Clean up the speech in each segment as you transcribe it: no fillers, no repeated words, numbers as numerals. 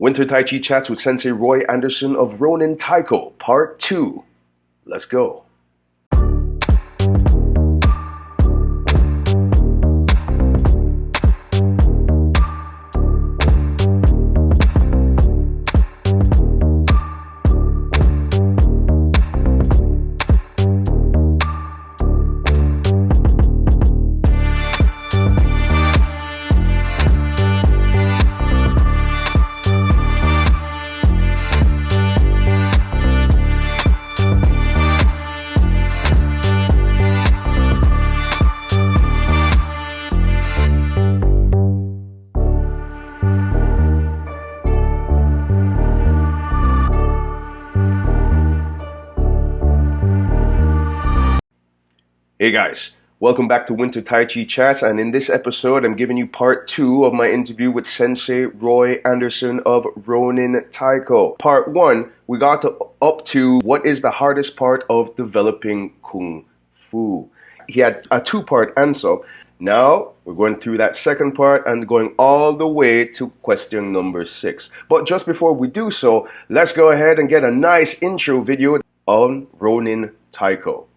Wynter Tai chats with Sensei Roy Anderson of Ronin Taiko, Part 2. Let's go. Hey guys, welcome back to Wynter Tai Chats, and in this episode I'm giving you part 2 of my interview with Sensei Roy Anderson of Ronin Taiko. Part 1, we got up to what is the hardest part of developing Kung Fu. He had a 2-part answer. Now we're going through that second part and going all the way to question number 6. But just before we do so, let's go ahead and get a nice intro video on Ronin Taiko.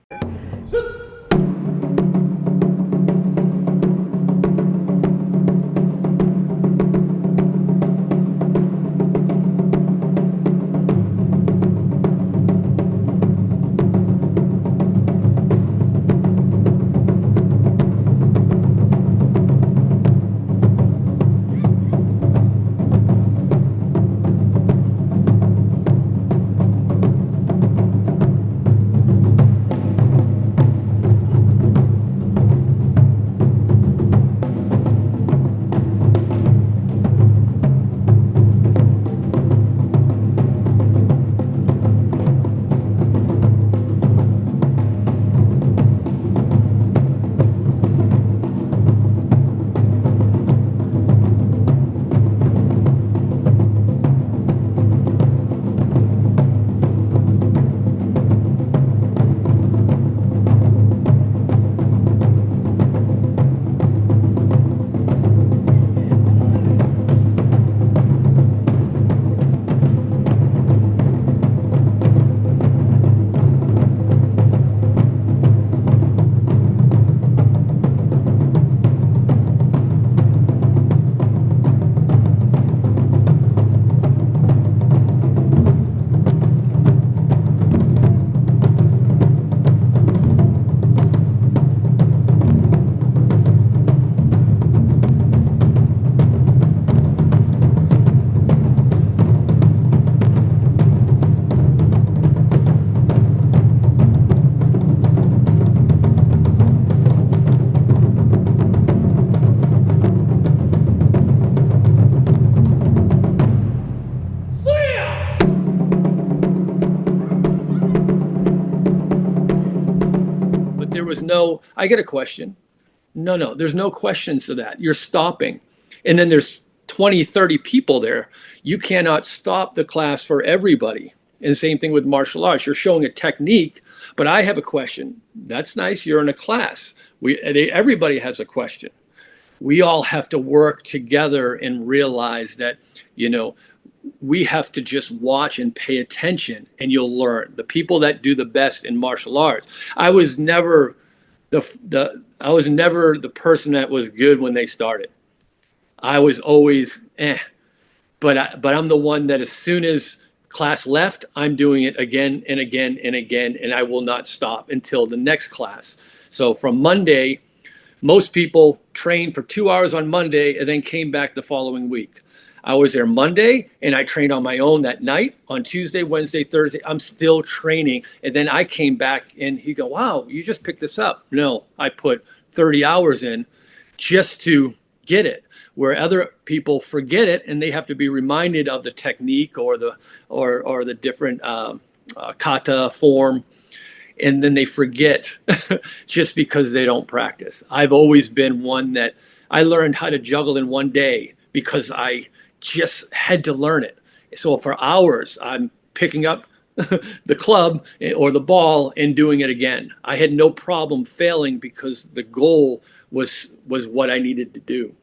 I get a question. No, there's no questions to that. You're stopping. And then there's 20, 30 people there. You cannot stop the class for everybody. And the same thing with martial arts. You're showing a technique, but I have a question. That's nice. You're in a class. Everybody has a question. We all have to work together and realize that, we have to just watch and pay attention and you'll learn. The people that do the best in martial arts. I was never the person that was good when they started. I was always but I'm the one that as soon as class left, I'm doing it again and again and again, and I will not stop until the next class. So from Monday, most people trained for 2 hours on Monday and then came back the following week. I was there Monday and I trained on my own that night. On Tuesday, Wednesday, Thursday, I'm still training. And then I came back and he go, wow, you just picked this up. No, I put 30 hours in just to get it, where other people forget it and they have to be reminded of the technique or the different kata form. And then they forget just because they don't practice. I've always been one that I learned how to juggle in one day because I just had to learn it. So for hours, I'm picking up the club or the ball and doing it again. I had no problem failing because the goal was what I needed to do.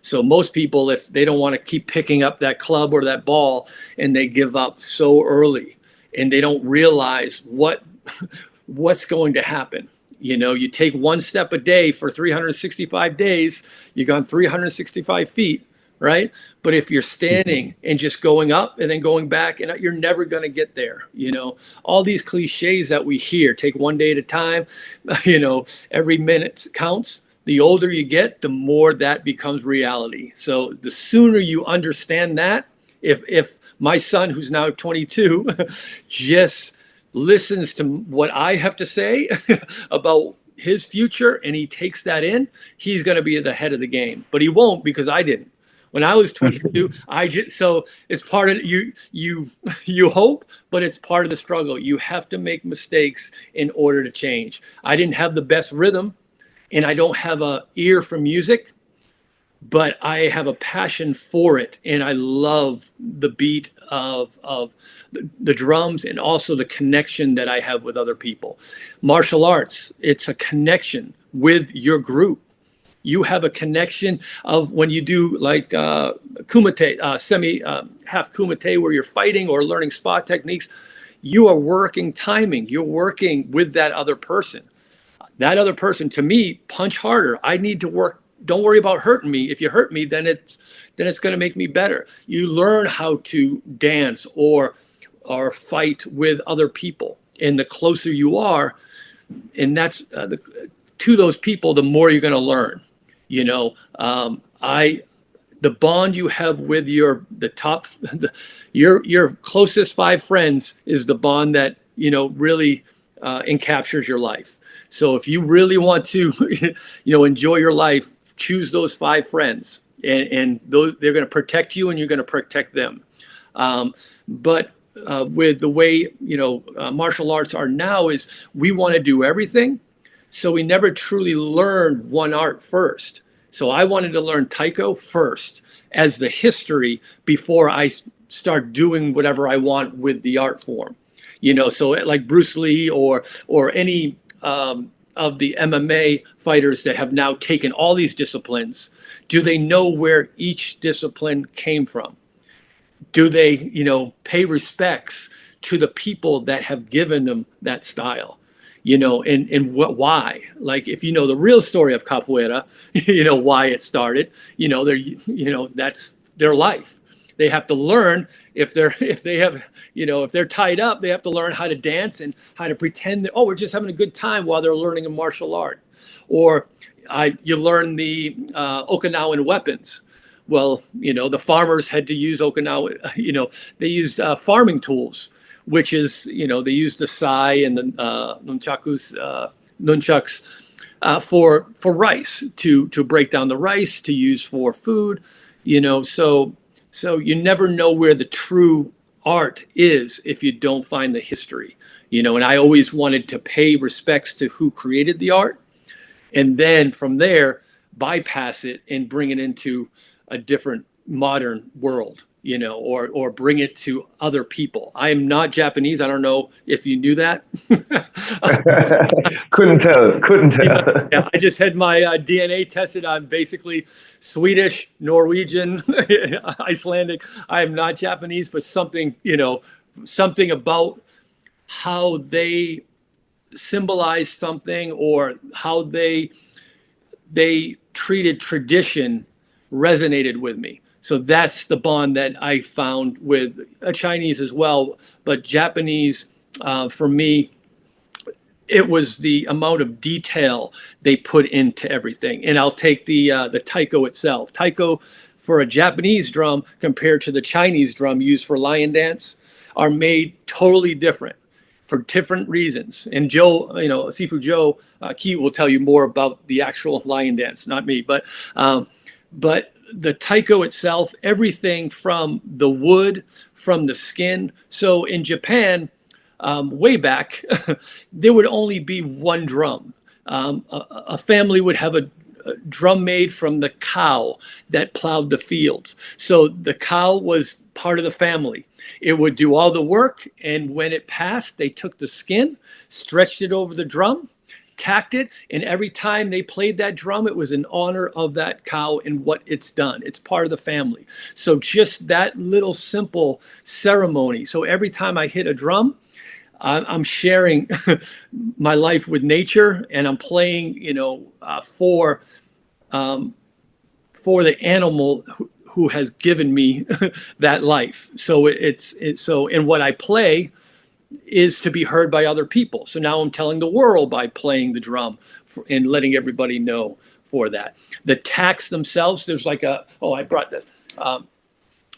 So most people, if they don't want to keep picking up that club or that ball, and they give up so early, and they don't realize what's going to happen. You take one step a day for 365 days, you've gone 365 feet, right? But if you're standing and just going up and then going back, and you're never going to get there. All these cliches that we hear, take one day at a time, every minute counts. The older you get, the more that becomes reality. So the sooner you understand that, if my son, who's now 22, just listens to what I have to say about his future and he takes that in, he's going to be at the head of the game. But he won't, because I didn't. When I was 22, so it's part of you hope, but it's part of the struggle. You have to make mistakes in order to change. I didn't have the best rhythm, and I don't have an ear for music, but I have a passion for it, and I love the beat of the drums, and also the connection that I have with other people. Martial arts, it's a connection with your group. You have a connection of when you do like kumite, half kumite, where you're fighting or learning spot techniques. You are working timing. You're working with that other person. That other person, to me, punch harder. I need to work. Don't worry about hurting me. If you hurt me, then it's going to make me better. You learn how to dance or fight with other people, and the closer you are, and that's to those people, the more you're going to learn. The bond you have with your closest 5 friends is the bond that really encaptures your life. So if you really want to enjoy your life, choose those 5 friends, and those, they're going to protect you, and you're going to protect them. But with the way martial arts are now, is we want to do everything. So we never truly learned one art first. So I wanted to learn Taiko first as the history before I start doing whatever I want with the art form. So like Bruce Lee or any of the MMA fighters that have now taken all these disciplines, do they know where each discipline came from? Do they, pay respects to the people that have given them that style? And why? Like, if you know the real story of capoeira, why it started. That's their life. They have to learn if they're tied up, they have to learn how to dance and how to pretend that, we're just having a good time while they're learning a martial art. Or you learn the Okinawan weapons. Well, the farmers had to use Okinawa. They used farming tools, which is, they use the sai and the nunchucks for rice, to break down the rice, to use for food, so you never know where the true art is if you don't find the history, and I always wanted to pay respects to who created the art, and then from there bypass it and bring it into a different modern world, or bring it to other people. I am not Japanese. I don't know if you knew that. Couldn't tell. Yeah, I just had my DNA tested. I'm basically Swedish, Norwegian, Icelandic. I am not Japanese, but something about how they symbolize something, or how they treated tradition resonated with me. So that's the bond that I found with a Chinese as well. But Japanese, for me, it was the amount of detail they put into everything. And I'll take the taiko itself. Taiko for a Japanese drum compared to the Chinese drum used for lion dance are made totally different for different reasons. And Joe, Sifu Joe Key will tell you more about the actual lion dance, not me. But the taiko itself, everything from the wood, from the skin. So in Japan, way back, there would only be one drum. A family would have a drum made from the cow that plowed the fields. So the cow was part of the family. It would do all the work, and when it passed, they took the skin, stretched it over the drum, tacked it, and every time they played that drum, it was in honor of that cow and what it's done. It's part of the family. So just that little simple ceremony. So every time I hit a drum, I'm sharing my life with nature, and I'm playing, for the animal who has given me that life. So and what I play is to be heard by other people. So now I'm telling the world by playing the drum and letting everybody know for that. The tacks themselves, there's like I brought this.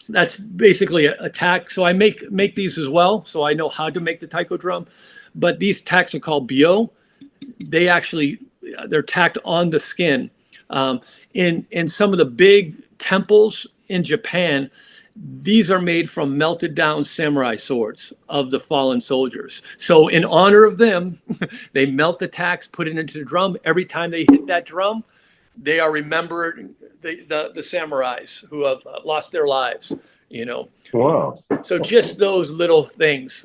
That's basically a tack. So I make these as well. So I know how to make the taiko drum. But these tacks are called bio. They're tacked on the skin. In some of the big temples in Japan, these are made from melted down samurai swords of the fallen soldiers. So in honor of them, they melt the tacks, put it into the drum. Every time they hit that drum, they are remembered the samurais who have lost their lives. Wow. So just those little things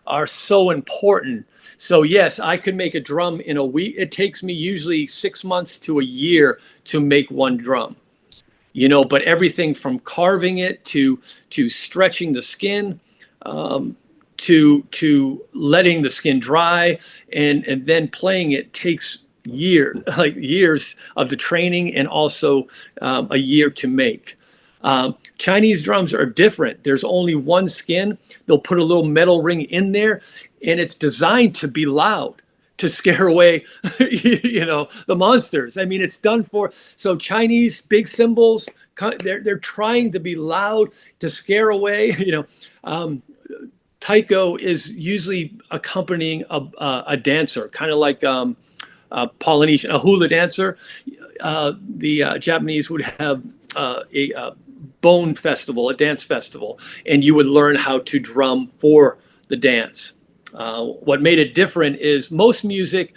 are so important. So yes, I could make a drum in a week. It takes me usually 6 months to a year to make one drum. But everything from carving it to stretching the skin, to letting the skin dry, and then playing it takes years of the training, and also a year to make. Chinese drums are different. There's only one skin. They'll put a little metal ring in there, and it's designed to be loud, to scare away, the monsters. I mean, it's done so Chinese big cymbals, they're trying to be loud to scare away, Taiko is usually accompanying a dancer, kind of like Polynesian, a hula dancer. The Japanese would have a bone festival, a dance festival, and you would learn how to drum for the dance. What made it different is most music,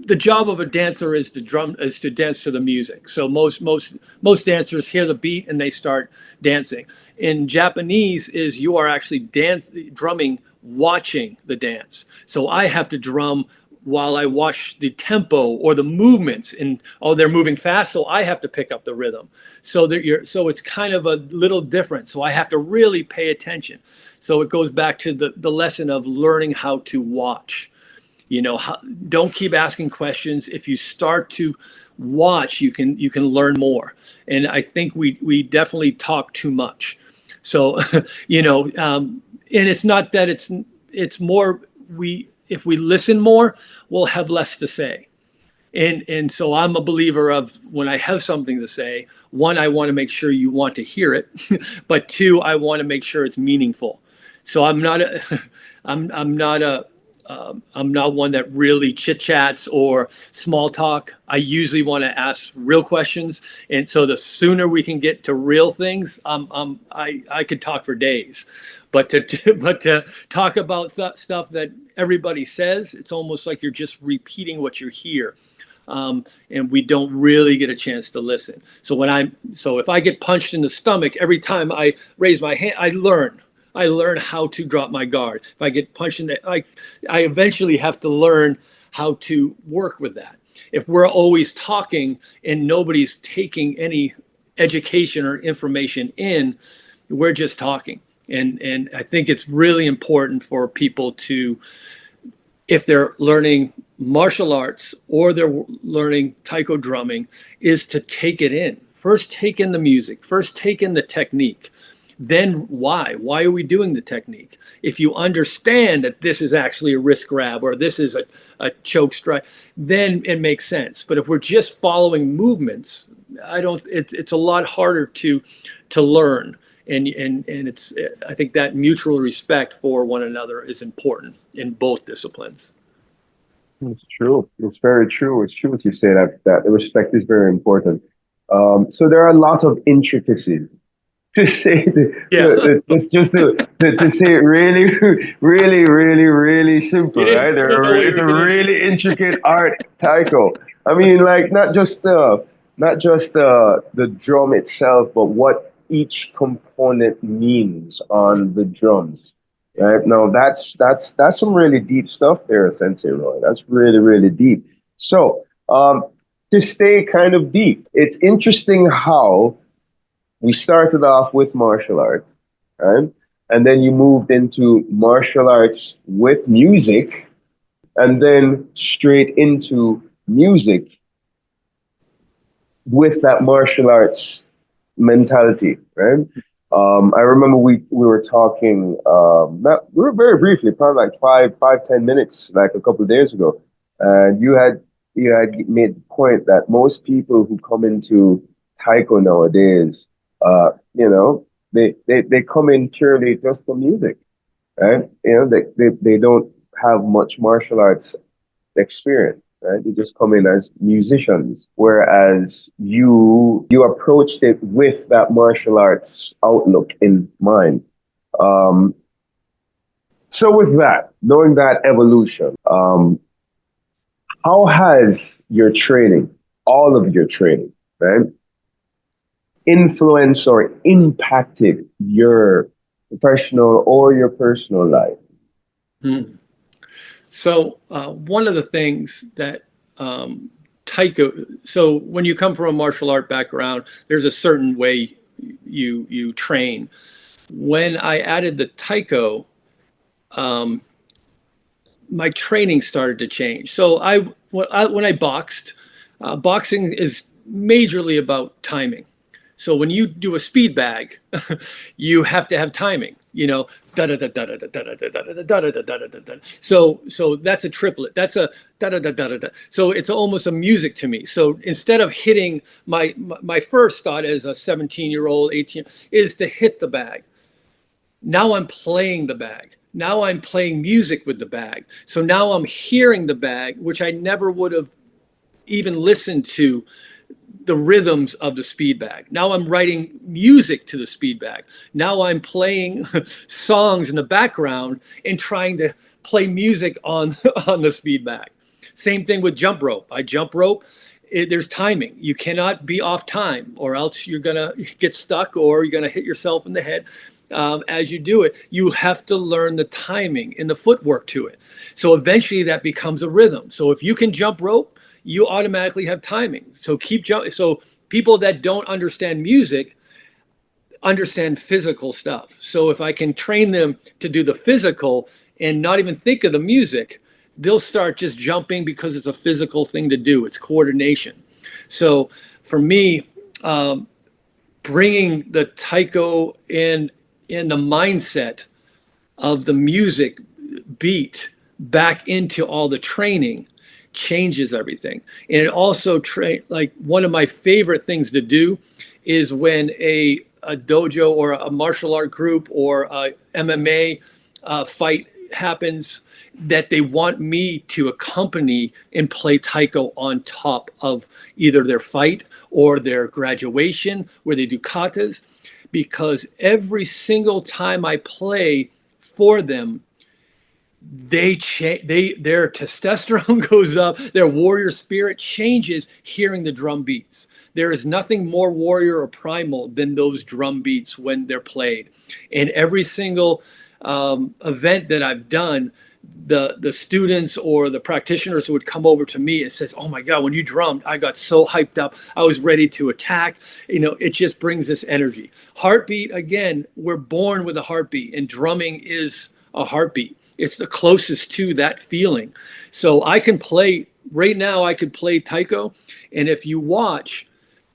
the job of a dancer is to dance to the music. So most dancers hear the beat and they start dancing. In Japanese, is you are actually drumming, watching the dance. So I have to drum while I watch the tempo or the movements, and they're moving fast, so I have to pick up the rhythm. So it's kind of a little different. So I have to really pay attention. So it goes back to the lesson of learning how to watch. Don't keep asking questions. If you start to watch, you can learn more. And I think we definitely talk too much. So and it's not that it's more if we listen more, we'll have less to say. And so I'm a believer of, when I have something to say, one, I want to make sure you want to hear it, but two, I want to make sure it's meaningful. So I'm not one that really chit chats or small talk. I usually want to ask real questions, and so the sooner we can get to real things, I could talk for days. But to talk about stuff that everybody says, it's almost like you're just repeating what you hear, and we don't really get a chance to listen. So if I get punched in the stomach every time I raise my hand, I learn how to drop my guard. If I get punched in the, I eventually have to learn how to work with that. If we're always talking and nobody's taking any education or information in, we're just talking. And I think it's really important for people to, if they're learning martial arts or they're learning taiko drumming, is to take it in. First, take in the music. First, take in the technique. Then why? Why are we doing the technique? If you understand that this is actually a wrist grab or this is a choke strike, then it makes sense. But if we're just following movements, it's a lot harder to learn. And I think that mutual respect for one another is important in both disciplines. It's true. It's very true. It's true what you say, that the respect is very important. So there are a lot of intricacies to say to say it really, really, really, really simple, right? It's a really intricate art, taiko. I mean, like not just the drum itself, but what each component means on the drums. Right? No, that's some really deep stuff there, Sensei Roy. That's really, really deep. So, to stay kind of deep, it's interesting how we started off with martial arts, right? And then you moved into martial arts with music, and then straight into music with that martial arts mentality, right? I remember we were talking, not we were very briefly, probably like 5, 10 minutes, like a couple of days ago, and you had made the point that most people who come into Taiko nowadays, they come in purely just for music, right? They don't have much martial arts experience, right? You just come in as musicians, whereas you approached it with that martial arts outlook in mind. Um, so with that, knowing that evolution, how has your training, all of your training, right, influenced or impacted your professional or your personal life? Hmm. So one of the things that Taiko, so when you come from a martial art background, there's a certain way you train. When I added the Taiko, um, my training started to change. So when I boxed, boxing is majorly about timing. So when you do a speed bag, you have to have timing. Da da da da da da da da da da da da da da da. So that's a triplet. That's a da da da da da da. So it's almost a music to me. So instead of hitting my first thought as a 17-year-old, 18 is to hit the bag. Now I'm playing the bag. Now I'm playing music with the bag. So now I'm hearing the bag, which I never would have even listened to the rhythms of the speed bag. Now I'm writing music to the speed bag. Now I'm playing songs in the background and trying to play music on on the speed bag. Same thing with jump rope. I jump rope. There's timing. You cannot be off time, or else you're gonna get stuck, or you're gonna hit yourself in the head. As you do it, you have to learn the timing and the footwork to it. So eventually that becomes a rhythm. So if you can jump rope, you automatically have timing. So keep jumping. So people that don't understand music understand physical stuff. So if I can train them to do the physical and not even think of the music, they'll start just jumping because it's a physical thing to do. It's coordination. So for me, bringing the taiko in the mindset of the music beat back into all the training changes everything. And it also like one of my favorite things to do is when a dojo or a martial art group or a MMA fight happens, that they want me to accompany and play taiko on top of either their fight or their graduation where they do katas, because every single time I play for them, their testosterone goes up, their warrior spirit changes hearing the drum beats. There is nothing more warrior or primal than those drum beats when they're played. And every single event that I've done, the students or the practitioners who would come over to me and says, "Oh my God, when you drummed, I got so hyped up. I was ready to attack." It just brings this energy. Heartbeat, again, we're born with a heartbeat, and drumming is a heartbeat. It's the closest to that feeling. So I can play right now. I could play taiko, and if you watch,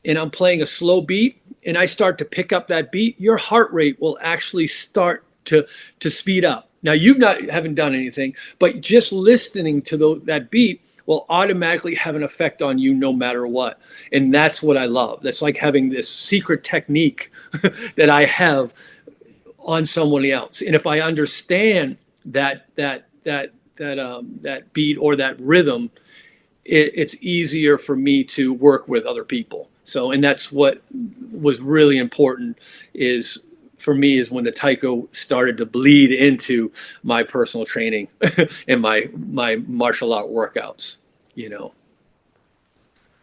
and I'm playing a slow beat, and I start to pick up that beat, your heart rate will actually start to speed up. Now haven't done anything, but just listening to that beat will automatically have an effect on you no matter what. And that's what I love. That's like having this secret technique that I have on someone else. And if I understand that beat or that rhythm, it's easier for me to work with other people. So, and that's what was really important is for me is when the taiko started to bleed into my personal training and my martial art workouts, you know.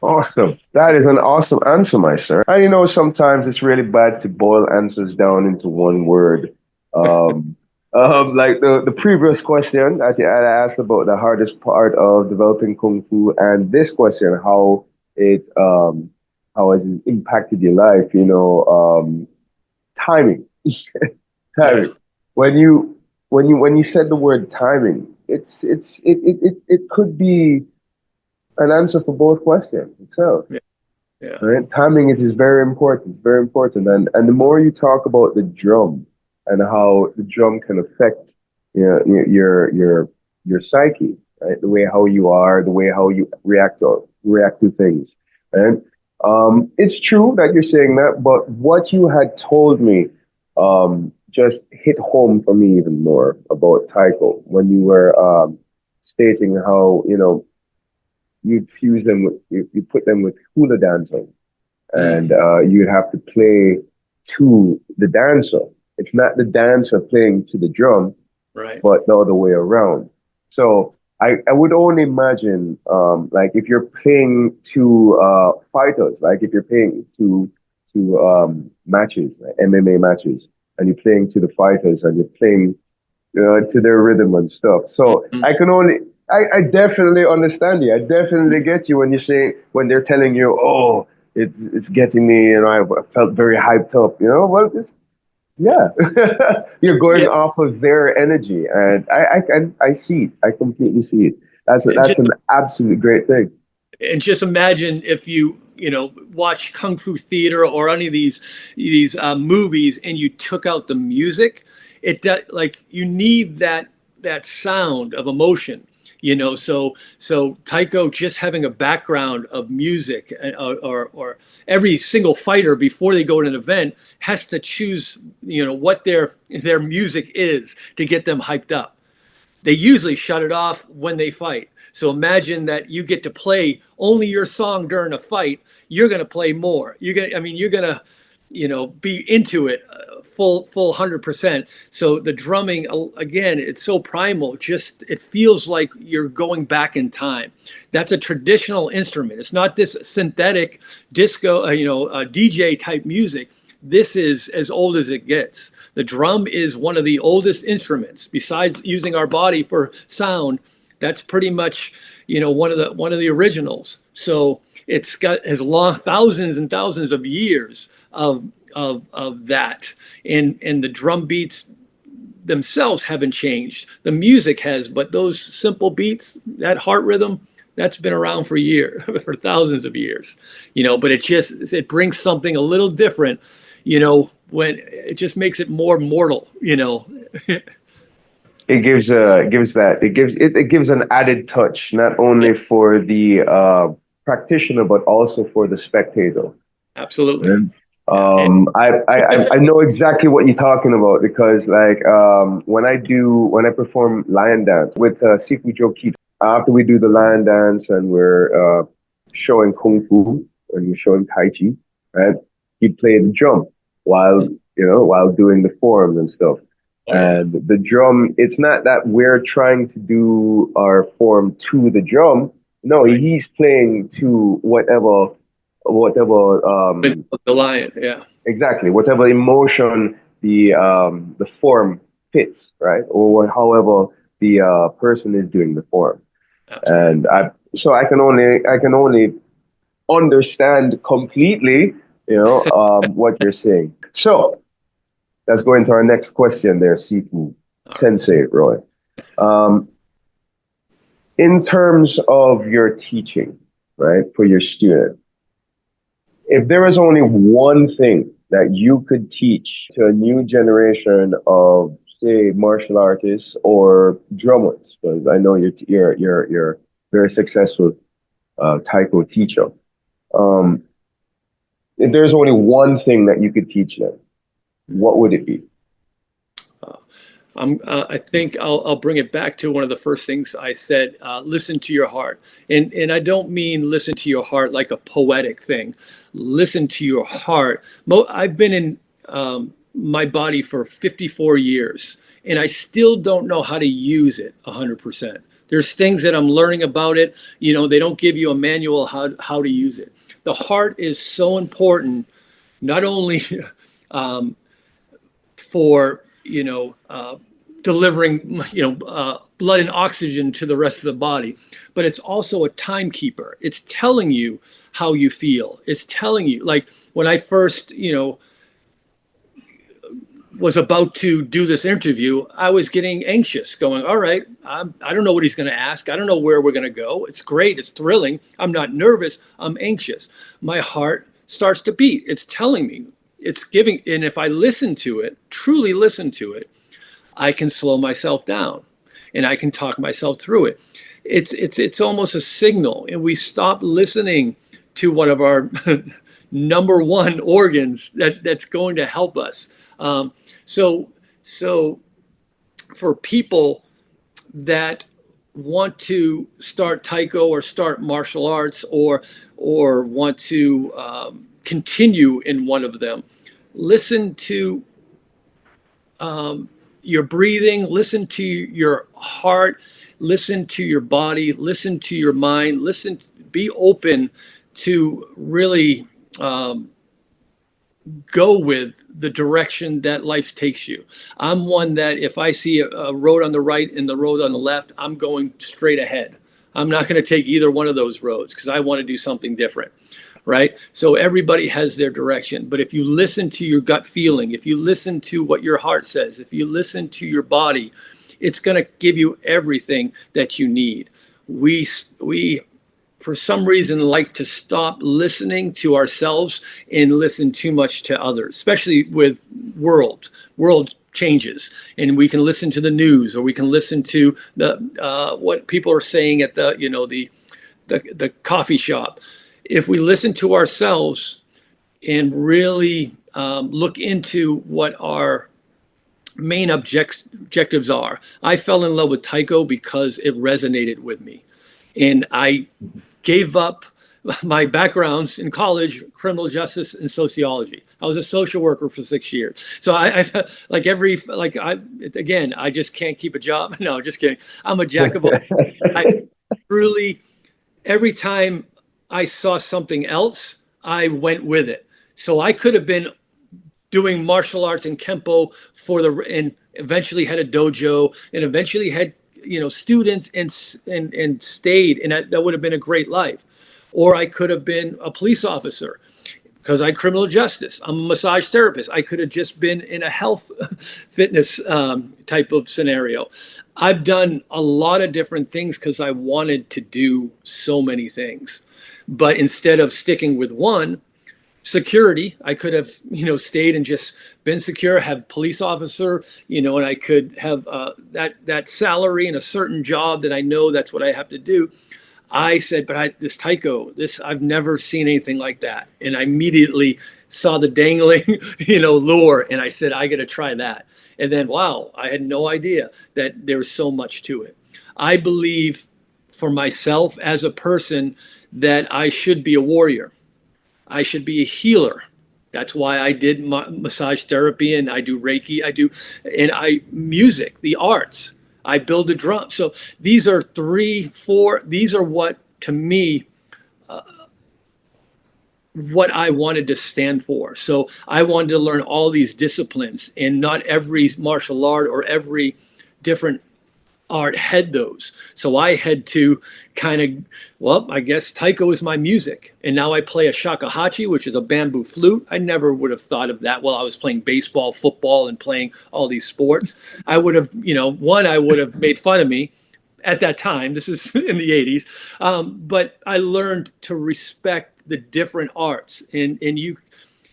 Awesome. That is an awesome answer, my sir. And sometimes it's really bad to boil answers down into one word. Um, Like the previous question that you had asked about the hardest part of developing Kung Fu, and this question, it how has it impacted your life? Timing, Yeah, timing. When you said the word timing, it could be an answer for both questions itself. yeah, yeah. Right? Timing it is very important. It's very important. And the more you talk about the drum and how the drum can affect your psyche, right? The way how you are, the way how you react to things. And it's true that you're saying that, but what you had told me just hit home for me even more about Taiko when you were stating how, you'd fuse them with you put them with hula dancing and Mm, you'd have to play to the dancer. It's not the dancer playing to the drum, right. but the other way around. So I would only imagine like if you're playing to fighters, like if you're playing to matches, like MMA matches, and you're playing to the fighters and you're playing to their rhythm and stuff. So Mhm. I definitely understand you. I definitely get you when you say, when they're telling you, oh, it's getting me, I felt very hyped up, well, yeah, you're going Yeah, off of their energy. And I see it. I completely see it. and That's an absolute great thing. just imagine if you watch kung fu theater or any of these movies and you took out the music. Like you need that sound of emotion. So Taiko just having a background of music, or every single fighter before they go to an event has to choose what their music is to get them hyped up. They usually shut it off when they fight. So imagine that you get to play only your song during a fight. You're going to play more. You're going to, be into it full 100%. So the drumming, again, it's so primal. Just it feels like you're going back in time. That's a traditional instrument. It's not this synthetic disco, DJ type music. This is as old as it gets. The drum is one of the oldest instruments. Besides using our body for sound, that's pretty much one of the originals. So it's got has long thousands and thousands of years of that, and the drum beats themselves haven't changed. The music has, but those simple beats, that heart rhythm, that's been around for years, for thousands of years. But it brings something a little different. When it just makes it more mortal. It gives an added touch, not Yeah, only for the practitioner, but also for the spectator. absolutely. And Yeah, and I know exactly what you're talking about because like when I perform lion dance with Sifu Joe Keith, after we do the lion dance and we're showing kung fu and we're showing tai chi, right? He play the drum while while doing the forms and stuff. oh yeah, And the drum, it's not that we're trying to do our form to the drum. No, right. he's playing to whatever With the lion, yeah, exactly whatever emotion the form fits, right? Or however the person is doing the form. absolutely. And I can only understand completely, what you're saying. So let's go into our next question there, Sifu All right. Sensei Roy. Um, in terms of your teaching, right, for your student, if there was only one thing that you could teach to a new generation of, say, martial artists or drummers, because I know you're very successful taiko teacher. Um, if there's only one thing that you could teach them, what would it be? Uh, I think I'll bring it back to one of the first things I said. Listen to your heart, and I don't mean listen to your heart like a poetic thing. Listen to your heart. I've been in my body for 54 years, and I still don't know how to use it 100%. There's things that I'm learning about it. They don't give you a manual how to use it. The heart is so important, not only um, for delivering, blood and oxygen to the rest of the body. But it's also a timekeeper. It's telling you how you feel. It's telling you, like when I first, was about to do this interview, I was getting anxious, going, all right, I don't know what he's going to ask. I don't know where we're going to go. It's great. It's thrilling. I'm not nervous. I'm anxious. My heart starts to beat. It's telling me, it's giving. And if I listen to it, truly listen to it, I can slow myself down and I can talk myself through it. It's almost a signal. And we stop listening to one of our number one organs that's going to help us. So for people that want to start Taiko or start martial arts or want to continue in one of them, listen to your breathing, listen to your heart, listen to your body, listen to your mind, be open to really go with the direction that life takes you. I'm one that if I see a road on the right and the road on the left, I'm going straight ahead. I'm not going to take either one of those roads because I want to do something different. Right? So everybody has their direction. But if you listen to your gut feeling, if you listen to what your heart says, if you listen to your body, it's going to give you everything that you need. We for some reason like to stop listening to ourselves and listen too much to others, especially with world changes, and we can listen to the news or we can listen to the what people are saying at the coffee shop. If we listen to ourselves and really look into what our main objectives are. I fell in love with Taiko because it resonated with me. And I gave up my backgrounds in college, criminal justice and sociology. I was a social worker for 6 years. So I just can't keep a job. No, just kidding. I'm a jack of all. I truly, every time I saw something else, I went with it. So I could have been doing martial arts and Kempo and eventually had a dojo and eventually had, students and stayed, and that would have been a great life. Or I could have been a police officer because I criminal justice. I'm a massage therapist. I could have just been in a health fitness type of scenario. I've done a lot of different things because I wanted to do so many things. But instead of sticking with one, security, I could have, stayed and just been secure, have police officer, and I could have that salary and a certain job that I know that's what I have to do. I said, but this Taiko, I've never seen anything like that. And I immediately saw the dangling, lure. And I said, I got to try that. And then, wow, I had no idea that there's so much to it. I believe for myself as a person that I should be a warrior. I should be a healer. That's why I did massage therapy and I do Reiki. Music, the arts. I build a drum. So these are these are what, to me, what I wanted to stand for. So I wanted to learn all these disciplines, and not every martial art or every different art had those. So I had to I guess Taiko is my music. And now I play a shakuhachi, which is a bamboo flute. I never would have thought of that while I was playing baseball, football, and playing all these sports. I would have, I would have made fun of me at that time. This is in the 80s. But I learned to respect the different arts. And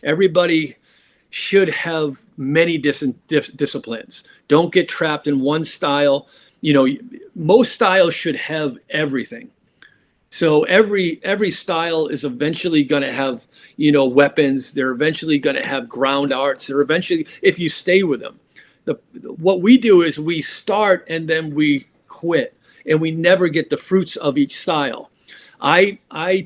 everybody should have many disciplines. Don't get trapped in one style. Most styles should have everything. So every style is eventually going to have, weapons. They're eventually going to have ground arts. They're eventually, if you stay with them. What we do is we start and then we quit, and we never get the fruits of each style. I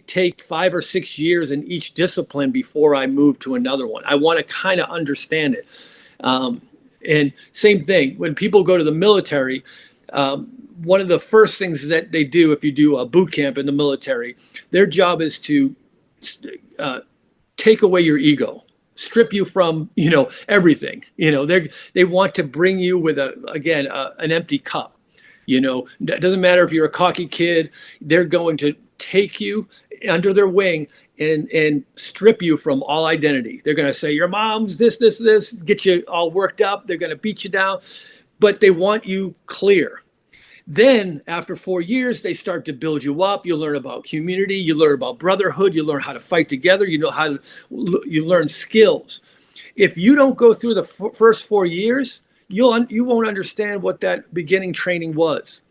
take 5 or 6 years in each discipline before I move to another one. I want to kind of understand it. And same thing, when people go to the military, one of the first things that they do, if you do a boot camp in the military, their job is to take away your ego. strip you from, everything. They want to bring you with an empty cup. It doesn't matter if you're a cocky kid, they're going to take you under their wing and strip you from all identity. They're going to say your mom's this, get you all worked up. They're going to beat you down, but they want you clear. Then after 4 years, they start to build you up. You learn about community, you learn about brotherhood, you learn how to fight together, you learn skills. If you don't go through the first 4 years, you won't understand what that beginning training was.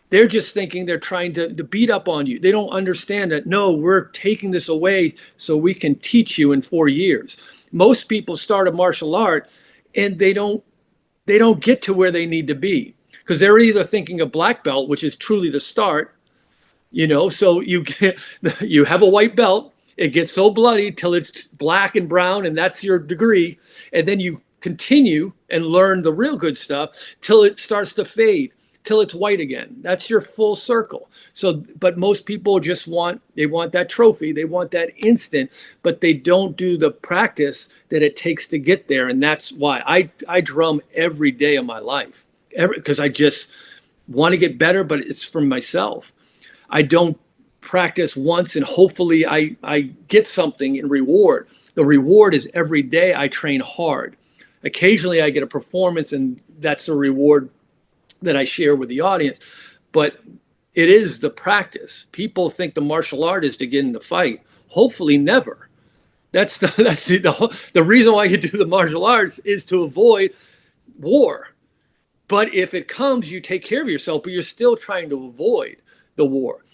They're just thinking they're trying to beat up on you. They don't understand that, no, we're taking this away so we can teach you in 4 years. Most people start a martial art and they don't get to where they need to be, because they're either thinking of black belt, which is truly the start, so you have a white belt, it gets so bloody till it's black and brown, and that's your degree, and then you continue and learn the real good stuff till it starts to fade, till it's white again. That's your full circle. So, but most people just want that trophy, they want that instant, but they don't do the practice that it takes to get there. And that's why I drum every day of my life, because I just want to get better, but it's for myself. I don't practice once and hopefully I get something in reward. The reward is every day I train hard. Occasionally I get a performance, and that's a reward that I share with the audience, but it is the practice. People think the martial art is to get in the fight. Hopefully never. That's the reason why you do the martial arts is to avoid war. But if it comes, you take care of yourself, but you're still trying to avoid the war.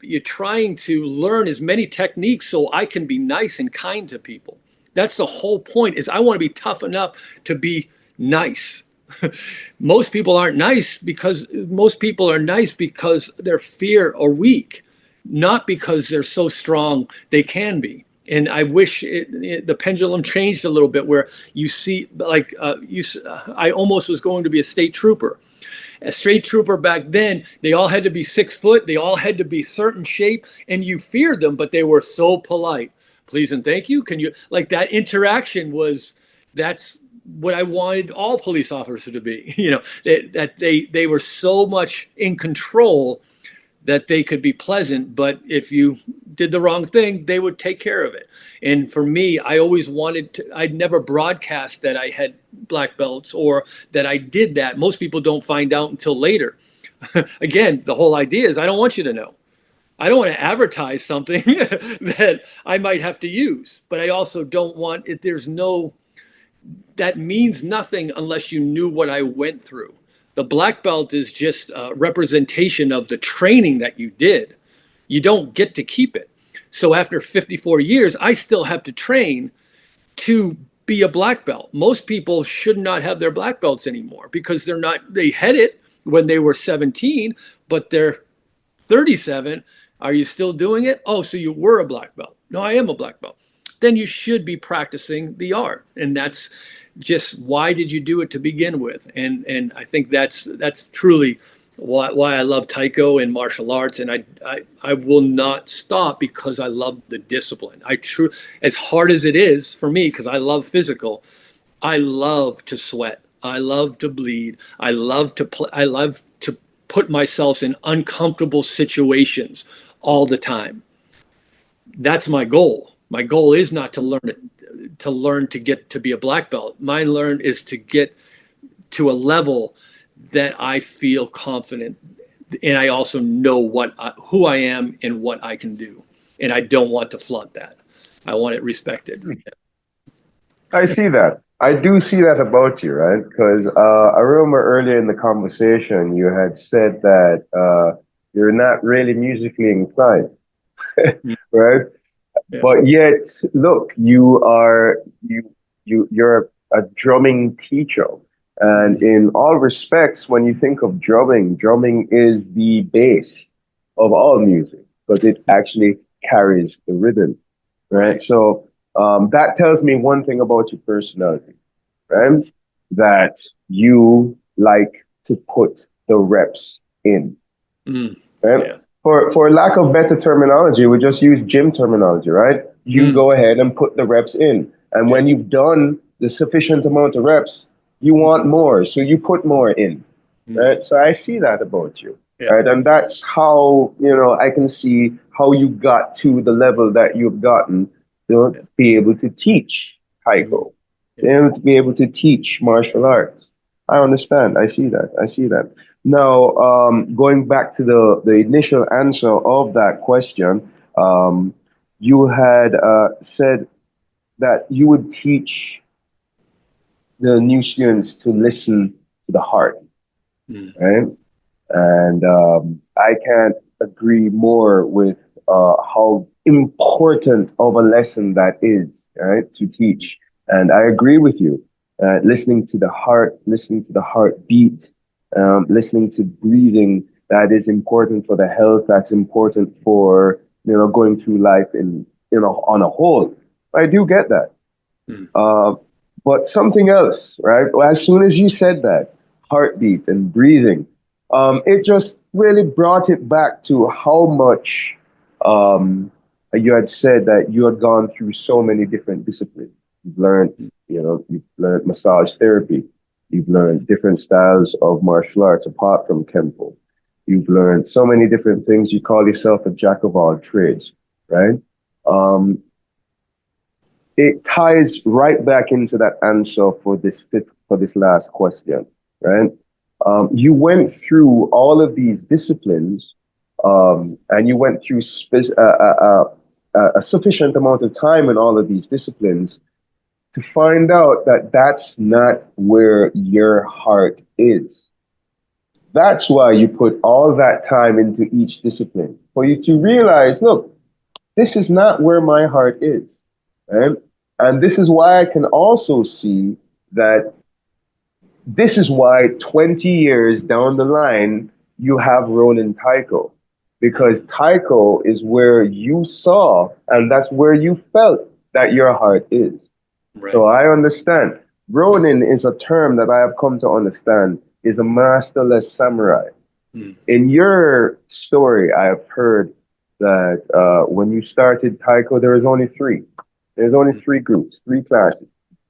You're trying to learn as many techniques so I can be nice and kind to people. That's the whole point, is I want to be tough enough to be nice. Most people are nice because they're fear or weak, not because they're so strong they can be. And I wish the pendulum changed a little bit, where you see, I almost was going to be a state trooper. A state trooper back then, they all had to be 6 foot. They all had to be certain shape, and you feared them, but they were so polite. Please and thank you. Can you, like, that interaction that's what I wanted all police officers to be. That they were so much in control that they could be pleasant, but if you did the wrong thing, they would take care of it. And for me, I always I'd never broadcast that I had black belts or that I did that. Most people don't find out until later. Again, the whole idea is I don't want you to know. I don't want to advertise something that I might have to use, but I also don't want it. That means nothing unless you knew what I went through. The black belt is just a representation of the training that you did. You don't get to keep it. So after 54 years, I still have to train to be a black belt. Most people should not have their black belts anymore because they had it when they were 17, but they're 37. Are you still doing it? Oh, so you were a black belt. No, I am a black belt. Then you should be practicing the art. And that's just, why did you do it to begin with? And I think that's truly why I love Taiko and martial arts. And I will not stop because I love the discipline. As hard as it is for me, because I love physical, I love to sweat. I love to bleed. I love to play. I love to put myself in uncomfortable situations all the time. That's my goal. My goal is not to learn to get to be a black belt. My learn is to get to a level that I feel confident, and I also know who I am and what I can do. And I don't want to flaunt that. I want it respected. I see that. I do see that about you, right? Because I remember earlier in the conversation, you had said that you're not really musically inclined, right? Yeah. But yet, look, you're a drumming teacher. And in all respects, when you think of drumming is the base of all music because it actually carries the rhythm, right? So that tells me one thing about your personality, right? That you like to put the reps in, right? Yeah. For lack of better terminology, we just use gym terminology, right? You go ahead and put the reps in. And Yeah. when you've done the sufficient amount of reps, you want more, so you put more in, Mm. right? So I see that about you, Yeah. right? And that's how, I can see how you got to the level that you've gotten to Yeah. be able to teach Mm. Taiko, Yeah. to be able to teach martial arts. I understand. I see that. I see that. Now, going back to the initial answer of that question, you had said that you would teach the new students to listen to the heart, Mm. right? And I can't agree more with how important of a lesson that is, right, to teach. And I agree with you. Listening to the heart, listening to the heartbeat, listening to breathing, that is important for the health. That's important for going through life on a whole. I do get that. Mm. Uh, but something else, right? As soon as you said that, heartbeat and breathing, it just really brought it back to how much you had said that you had gone through so many different disciplines. You've learned, you've learned massage therapy. You've learned different styles of martial arts apart from Kempo. You've learned so many different things. You call yourself a jack of all trades, right? Um, it ties right back into that answer for this last question, right? You went through all of these disciplines, and you went through a sufficient amount of time in all of these disciplines to find out that that's not where your heart is. That's why you put all that time into each discipline for you to realize, look, this is not where my heart is, right? And this is why I can also see that this is why 20 years down the line, you have Ronin Taiko. Because Mm. Taiko is where you saw, and that's where you felt that your heart is. So Right. I understand. Ronin is a term that I have come to understand is a masterless samurai. Mm. In your story, I have heard that when you started Taiko, there was only three. There's only Mm. three groups, three classes,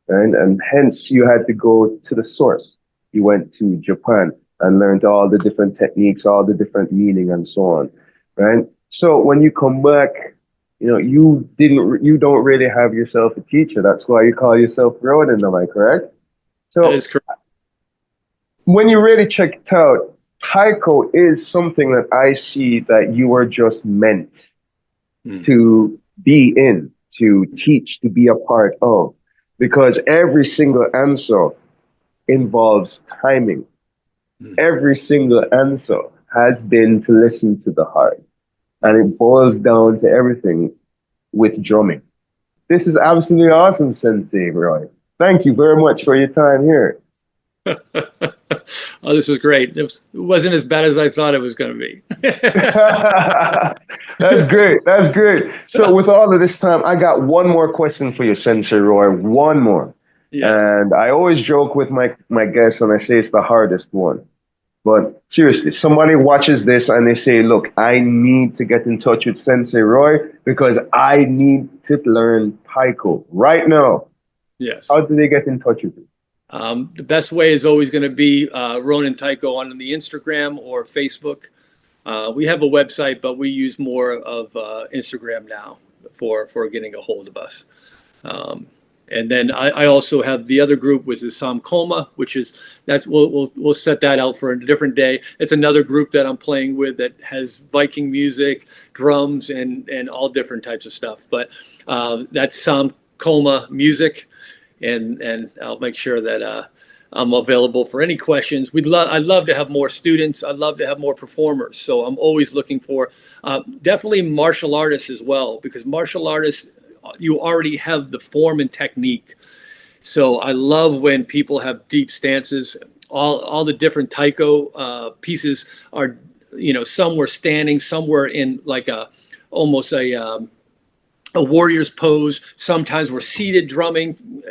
and hence you had to go to the source. You went to Japan and learned all the different techniques, all the different meaning, and so on, right? So when you come back, you don't really have yourself a teacher. That's why you call yourself Ronin. Am I correct? That is So correct. when you really check it out, Taiko is something that I see that you are just meant Mm. to be in, to teach, to be a part of, because every single answer involves timing. Mm. Every single answer has been to listen to the heart, and it boils down to everything with drumming. This is absolutely awesome, Sensei Roy. Thank you very much for your time here. Oh, this was great. It wasn't as bad as I thought it was going to be. That's great. That's great. So, with all of this time, I got one more question for you, Sensei Roy. One more. Yes. And I always joke with my guests and I say it's the hardest one. But seriously, somebody watches this and they say, look, I need to get in touch with Sensei Roy because I need to learn Taiko right now. Yes. How do they get in touch with you? The best way is always going to be Ronin Taiko on the Instagram or Facebook. We have a website, but we use more of Instagram now for getting a hold of us. Um, and then I also have the other group, which is Samkoma, which is that's we'll set that out for a different day. It's another group that I'm playing with that has Viking music, drums, and all different types of stuff. But that's Samkoma music, and I'll make sure that I'm available for any questions. I'd love to have more students. I'd love to have more performers. So I'm always looking for definitely martial artists as well, because martial artists, you already have the form and technique. So I love when people have deep stances. All the different taiko pieces are, some were standing, some were in like almost a warrior's pose. Sometimes we're seated drumming,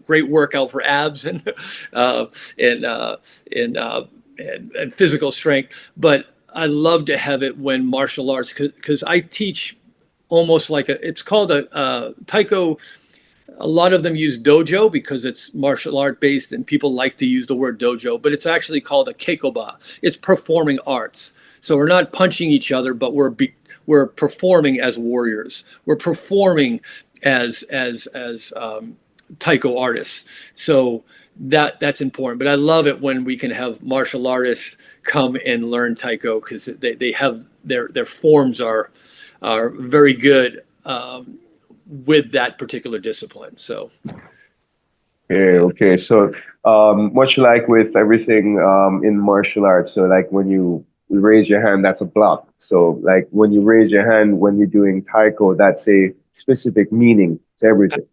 great workout for abs uh, and, uh, and, uh, and physical strength. But I love to have it when martial arts, because I teach almost like it's called a taiko. A lot of them use dojo because it's martial art based and people like to use the word dojo, but it's actually called a keikoba. It's performing arts. So we're not punching each other, but we're performing as warriors. We're performing as taiko artists. So that's important. But I love it when we can have martial artists come and learn taiko because they have their forms are very good with that particular discipline. So Okay, okay. So, much like with everything in martial arts, so like when you raise your hand, that's a block. So, like when you raise your hand when you're doing taiko, that's a specific meaning to everything.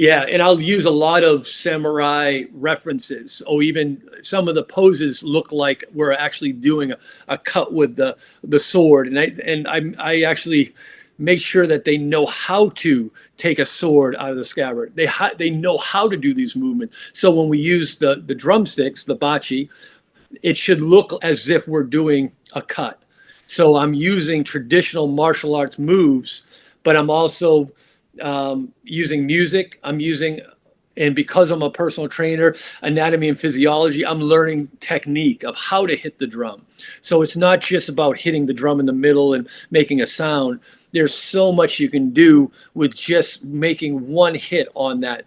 yeah, and I'll use a lot of samurai references. Oh, even some of the poses look like we're actually doing a cut with the sword, and I actually make sure that they know how to take a sword out of the scabbard. They know how to do these movements. So when we use the drumsticks, the bachi, it should look as if we're doing a cut. So I'm using traditional martial arts moves, but I'm also using music. And because I'm a personal trainer, anatomy and physiology, I'm learning technique of how to hit the drum. So it's not just about hitting the drum in the middle and making a sound. There's so much you can do with just making one hit on that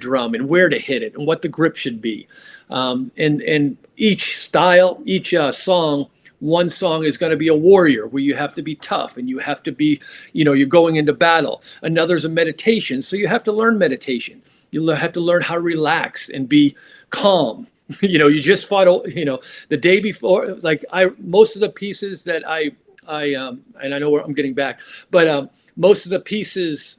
drum and where to hit it and what the grip should be. And each style, each song, one song is going to be a warrior where you have to be tough and you have to be, you're going into battle. Another's a meditation, so you have to learn meditation. You have to learn how to relax and be calm. You just fought, the day before. Like most of the pieces that and I know where I'm getting back, but most of the pieces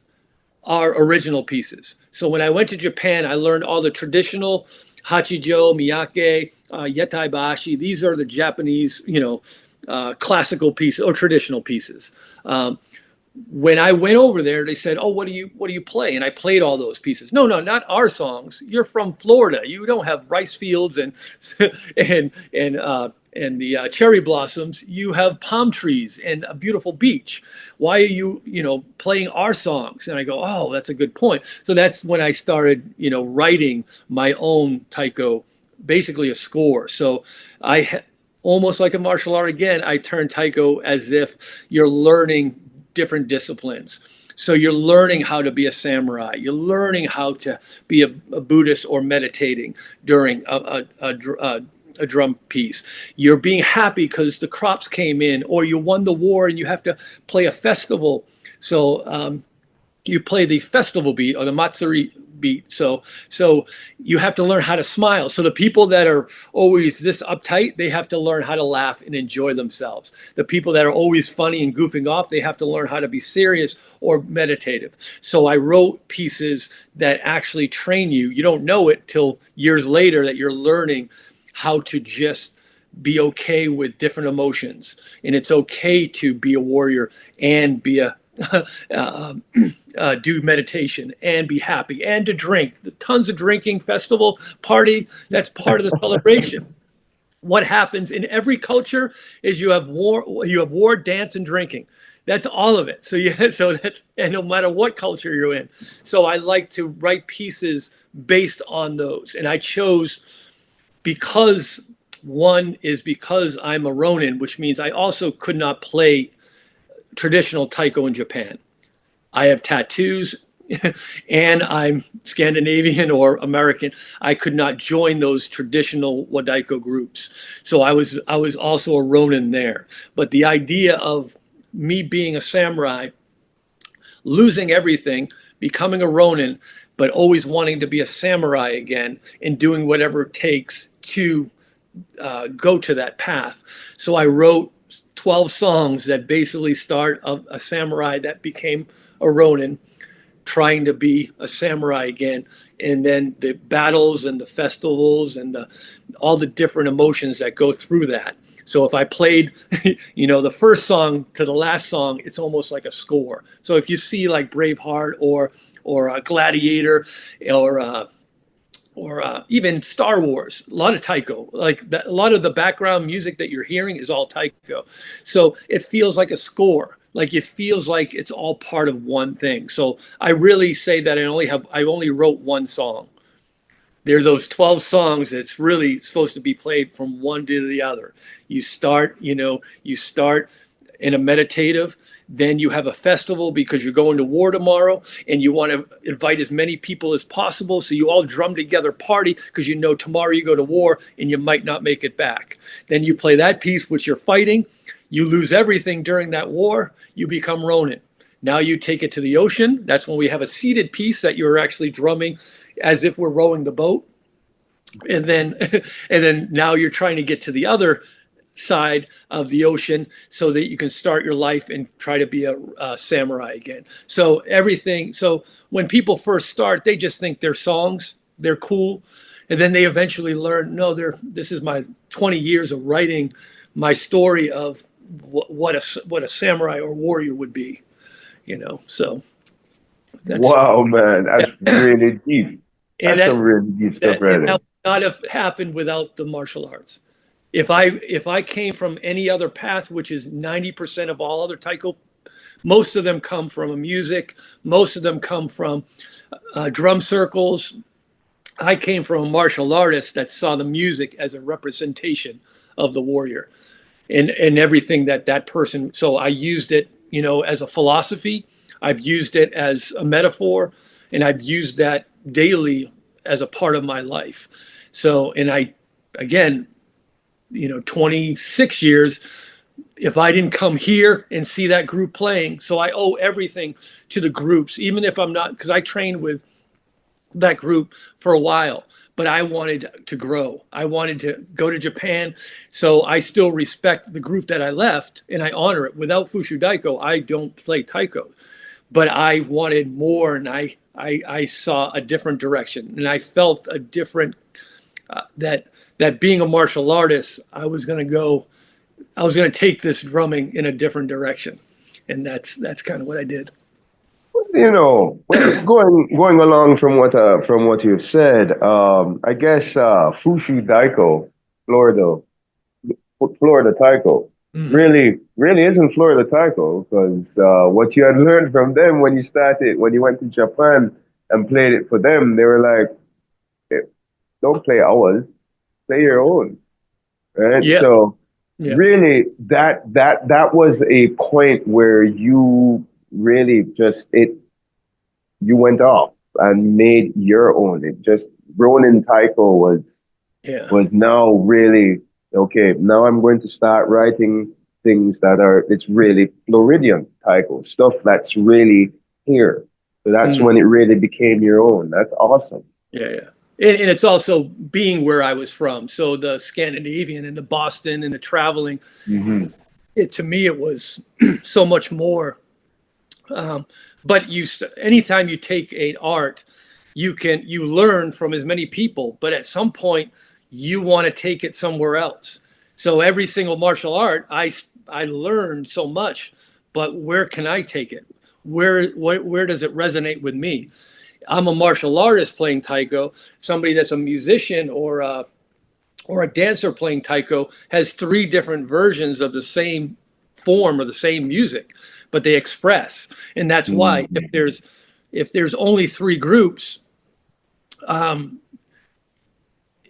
are original pieces. So when I went to Japan, I learned all the traditional Hachijo, Miyake, Yetai Bashi. These are the Japanese, classical pieces or traditional pieces. When I went over there, they said, "Oh, what do you play?" And I played all those pieces. No, no, not our songs. You're from Florida. You don't have rice fields and and the cherry blossoms. You have palm trees and a beautiful beach. Why are you, playing our songs? And I go, "Oh, that's a good point." So that's when I started, writing my own taiko, basically a score. So almost like a martial art again, I turn taiko as if you're learning different disciplines. So you're learning how to be a samurai. You're learning how to be a Buddhist or meditating during a drum piece. You're being happy because the crops came in, or you won the war and you have to play a festival. So you play the festival beat or the matsuri beat. So you have to learn how to smile. So the people that are always this uptight, they have to learn how to laugh and enjoy themselves. The people that are always funny and goofing off, they have to learn how to be serious or meditative. So I wrote pieces that actually train you. You don't know it till years later that you're learning how to just be okay with different emotions. And it's okay to be a warrior and be a do meditation and be happy and to drink. The tons of drinking, festival, party, that's part of the celebration. What happens in every culture is you have war, dance, and drinking. That's all of it. And no matter what culture you're in. So I like to write pieces based on those. And I chose because because I'm a Ronin, which means I also could not play traditional taiko in Japan. I have tattoos and I'm Scandinavian or American. I could not join those traditional Wadaiko groups. So I was also a Ronin there. But the idea of me being a samurai, losing everything, becoming a Ronin, but always wanting to be a samurai again and doing whatever it takes to go to that path. So I wrote 12 songs that basically start a samurai that became a Ronin, trying to be a samurai again, and then the battles and the festivals and all the different emotions that go through that. So if I played, the first song to the last song, it's almost like a score. So if you see like Braveheart or Gladiator or even Star Wars, a lot of taiko. Like that, a lot of the background music that you're hearing is all taiko. So it feels like a score. Like it feels like it's all part of one thing. So I really say that I only wrote one song. There's those 12 songs that's really supposed to be played from one to the other. You start in a meditative, then you have a festival because you're going to war tomorrow and you want to invite as many people as possible. So you all drum together, party, because you know tomorrow you go to war and you might not make it back. Then you play that piece which you're fighting. You lose everything during that war. You become Ronin. Now you take it to the ocean. That's when we have a seated piece that you're actually drumming as if we're rowing the boat. And then and then now you're trying to get to the other side of the ocean so that you can start your life and try to be a samurai again. So when people first start, they just think they're songs, they're cool, and then they eventually learn, no, this is my 20 years of writing my story of what a samurai or warrior would be, So that's Wow, man, that's really deep. and That's some really deep stuff right that there. would not have happened without the martial arts. If I came from any other path, which is 90% of all other taiko, most of them come from music, most of them come from drum circles. I came from a martial artist that saw the music as a representation of the warrior and everything that person. So I used it, as a philosophy. I've used it as a metaphor, and I've used that daily as a part of my life. So, and again, 26 years, if I didn't come here and see that group playing, so I owe everything to the groups, even if I'm not, because I trained with that group for a while, but I wanted to grow. I wanted to go to Japan. So I still respect the group that I left and I honor it. Without Fushu Daiko, I don't play Taiko, but I wanted more, and I saw a different direction, and I felt a different, that being a martial artist, I was going to take this drumming in a different direction. And that's kind of what I did. Well, going along from what you've said, I guess Fushu Daiko, Florida, Florida Taiko, Mm-hmm. really isn't Florida Taiko because what you had learned from them when you went to Japan and played it for them, they were like, "Eh, don't play ours, play your own, right?" Yeah. So Yeah. really, that was a point where you really just it you went off and made your own. It just Ronin Taiko Yeah. was now really okay. Now I'm going to start writing things it's really Floridian Taiko stuff that's really here. So that's Mm. when it really became your own. That's awesome. Yeah. Yeah. And it's also being where I was from. So the Scandinavian and the Boston and the traveling, Hmm. to me, it was so much more. Um, but anytime you take an art, you learn from as many people, but at some point you want to take it somewhere else. So every single martial art, I learned so much, but where can I take it? Where does it resonate with me? I'm a martial artist playing taiko. Somebody that's a musician or a dancer playing taiko has three different versions of the same form or the same music, but they express. And that's why if there's only three groups, um,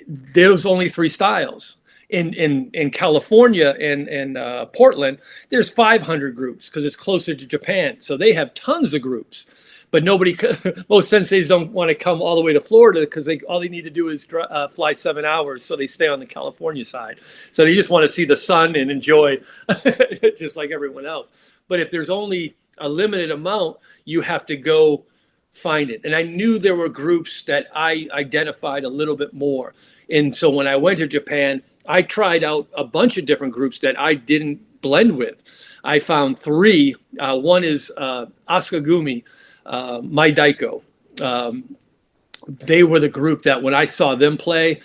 there's only three styles. In California and Portland, there's 500 groups because it's closer to Japan, so they have tons of groups. But most senseis don't want to come all the way to Florida because all they need to do is fly 7 hours, so they stay on the California side. So they just want to see the sun and enjoy, just like everyone else. But if there's only a limited amount, you have to go find it. And I knew there were groups that I identified a little bit more. And so when I went to Japan, I tried out a bunch of different groups that I didn't blend with. I found three. One is Asakagumi, My Daiko. Um, they were the group that when I saw them play,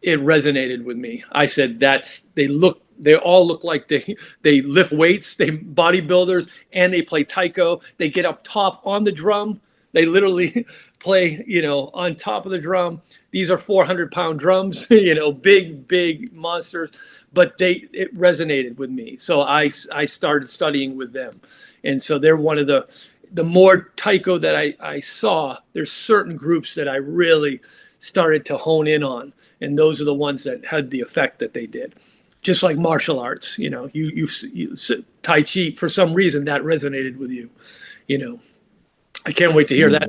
it resonated with me. I said, they all look like they lift weights, they bodybuilders, and they play taiko. They get up top on the drum, They literally play, on top of the drum. These are 400-pound drums, big monsters, but it resonated with me. So I started studying with them, and so they're one of the more taiko that I saw. There's certain groups that I really started to hone in on, and those are the ones that had the effect that they did. Just like martial arts, you Tai Chi, for some reason that resonated with you. I can't wait to hear that.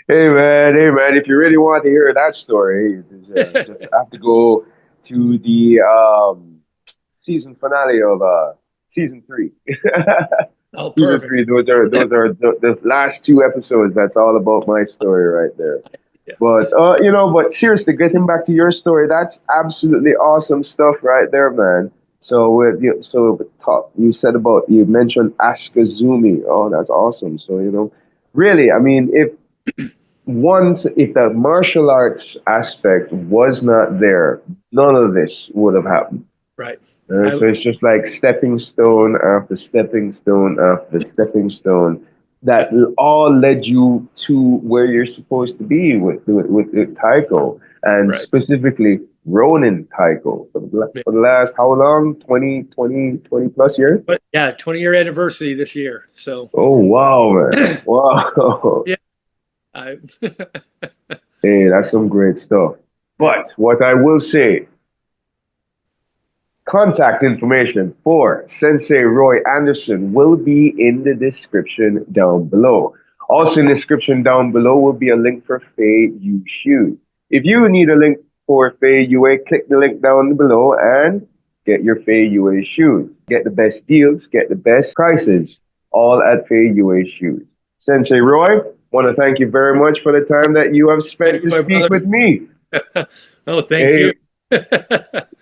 Hey man, if you really want to hear that story, you just have to go to the season finale of season 3. Oh, Season perfect. 3, those are the last 2 episodes. That's all about my story right there. Yeah. But but seriously, getting back to your story, that's absolutely awesome stuff right there, man. So you said about, you mentioned Ashkazumi. Oh, that's awesome. So really, I mean, if the martial arts aspect was not there, none of this would have happened. Right. So it's just like stepping stone after stepping stone after stepping stone that all led you to where you're supposed to be with Taiko, and Right. specifically Ronin Taiko Yeah. for the last, how long? 20 plus years? But yeah, 20-year anniversary this year. So Oh, wow, man. Wow. yeah, I Hey, that's some great stuff. yeah. But what I will say, contact information for Sensei Roy Anderson will be in the description down below. Also in the description down below will be a link for Feiyue shoes. If you need a link for Feiyue, click the link down below and get your Feiyue shoes. Get the best deals, get the best prices, all at Feiyue shoes. Sensei Roy, want to thank you very much for the time that you have Thank spent you, to my speak brother. with me. Oh, thank Hey, you.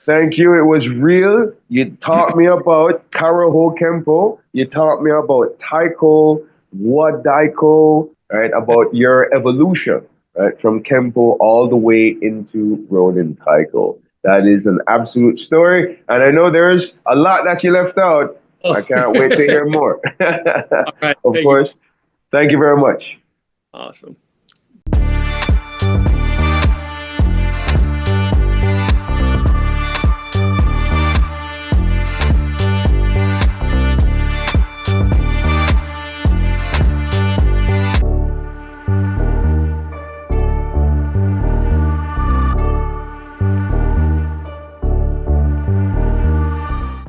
thank you. It was real. You taught me about Karaho Kempo. You taught me about Taiko, Wadaiko, right? About your evolution, right? From Kempo all the way into Ronin Taiko. That is an absolute story. And I know there's a lot that you left out. I Oh. can't wait to hear more. All right. Of Thank you. course. Thank you very much. Awesome.